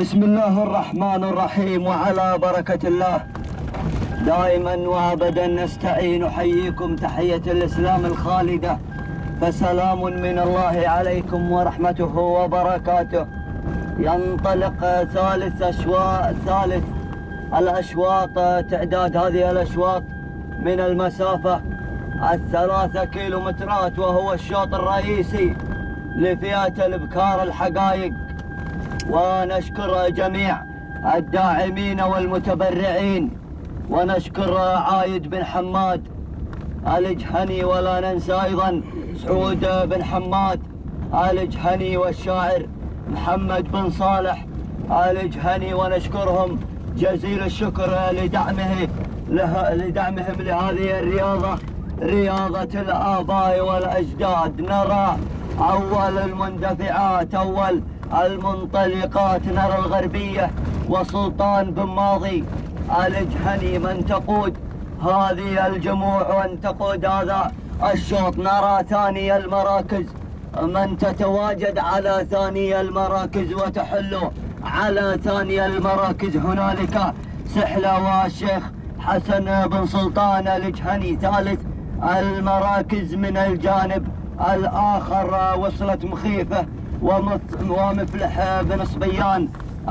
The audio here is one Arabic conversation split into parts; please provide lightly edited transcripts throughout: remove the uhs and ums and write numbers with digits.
بسم الله الرحمن الرحيم وعلى بركة الله. دائما وابدا نستعين نحييكم تحية الإسلام الخالدة، فسلام من الله عليكم ورحمته وبركاته. ينطلق ثالث الأشواط، تعداد هذه الأشواط من المسافة 3 كيلومترات، وهو الشوط الرئيسي لفئة البكار الحقائق. ونشكر جميع الداعمين والمتبرعين، ونشكر عايد بن حماد الجهني، ولا ننسى أيضا سعود بن حماد الجهني والشاعر محمد بن صالح الجهني، ونشكرهم جزيل الشكر لدعمهم لهذه الرياضة، رياضة الآباء والأجداد. نرى أول المندفعات، أول المنطلقات، نرى الغربية وسلطان بن ماضي الجهني من تقود هذه الجموع ومن تقود هذا الشوط. نرى ثاني المراكز من تتواجد على ثاني المراكز وتحل على ثاني المراكز. هنالك سحلة والشيخ حسن بن سلطان الجهني. ثالث المراكز من الجانب الآخر وصلت مخيفة ومفلح بن صبيان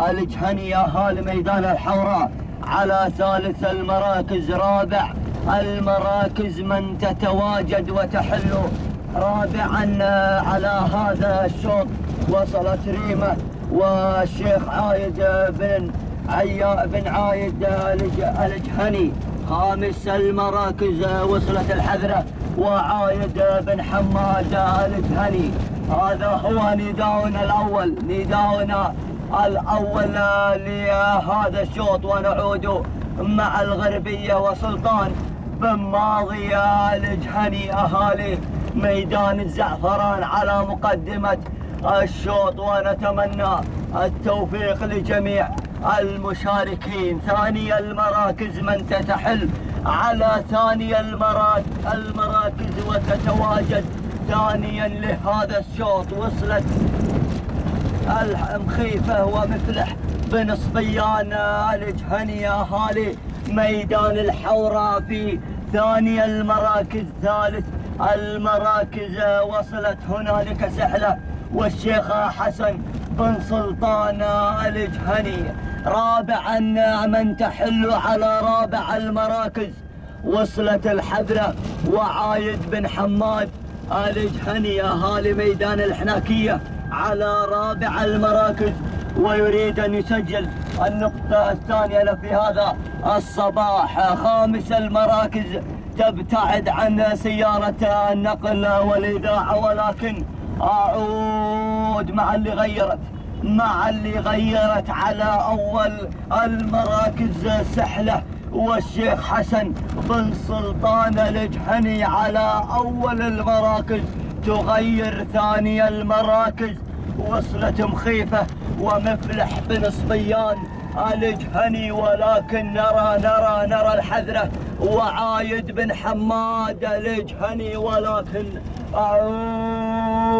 الجهني أهالي ميدان الحوراء على ثالث المراكز. رابع المراكز من تتواجد وتحل رابعا على هذا الشوط وصلت ريمة والشيخ عايد بن عايد الجهني. خامس المراكز وصلت الحذرة وعايد بن حماد الجهني. هذا هو نداؤنا الأول لهذا الشوط. ونعود مع الغربية وسلطان بن ماضي الجهني أهالي ميدان الزعفران على مقدمة الشوط، ونتمنى التوفيق لجميع المشاركين. ثاني المراكز من تتحل على ثاني المراكز وتتواجد ثانيا لهذا الشوط وصلت المخيفة ومفلح بن صبيان الجهني أهالي ميدان الحوراء في ثاني المراكز. ثالث المراكز وصلت هنالك سحلة والشيخ حسن بن سلطان الجهني. رابعا من تحل على رابع المراكز وصلت الحذرة وعايد بن حماد الجهني أهالي ميدان الحناكية على رابع المراكز، ويريد أن يسجل النقطة الثانية له في هذا الصباح. خامس المراكز تبتعد عن سيارة النقل والإذاعة، ولكن أعود مع اللي غيرت على أول المراكز سحلة والشيخ حسن بن سلطان الجهني على أول المراكز. تغير ثاني المراكز وصلت مخيفة ومفلح بن صبيان الجهني، ولكن نرى الحذرة وعايد بن حماد الجهني. ولكن أعود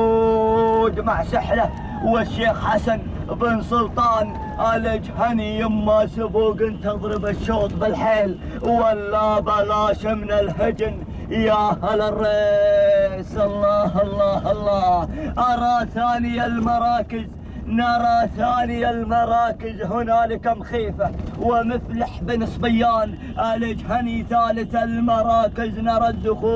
مع سحلة والشيخ حسن بن سلطان الجهني. يما سبوق تضرب الشوط بالحيل ولا بلاش من الهجن يا هلا الريس. الله الله الله. نرى ثاني المراكز هنالك مخيفة ومفلح بن صبيان الجهني. ثالث المراكز نرى الدخول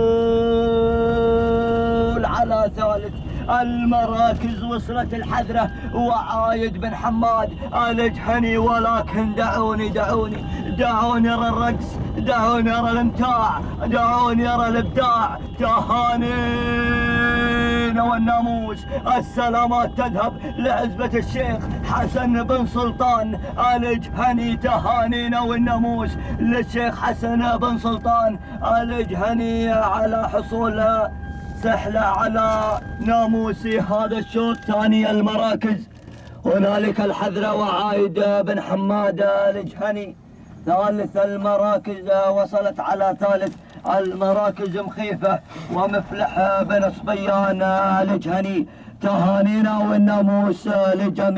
على ثالث المراكز وصلت الحذرة وعايد بن حماد الجهني. ولكن دعوني أرى الرقص، دعوني أرى الامتاع، دعوني أرى الإبداع. تهانينا والناموس السلامات تذهب لعزبة الشيخ حسن بن سلطان الجهني. تهانينا والناموس للشيخ حسن بن سلطان الجهني على حصول سحلة على ناموس هذا الشوط. ثاني المراكز هنالك الحذرة وعايد بن حماد الجهني. ثالث المراكز وصلت على ثالث المراكز مخيفة ومفلح بن صبيان الجهني. تهانينا والناموس لجميع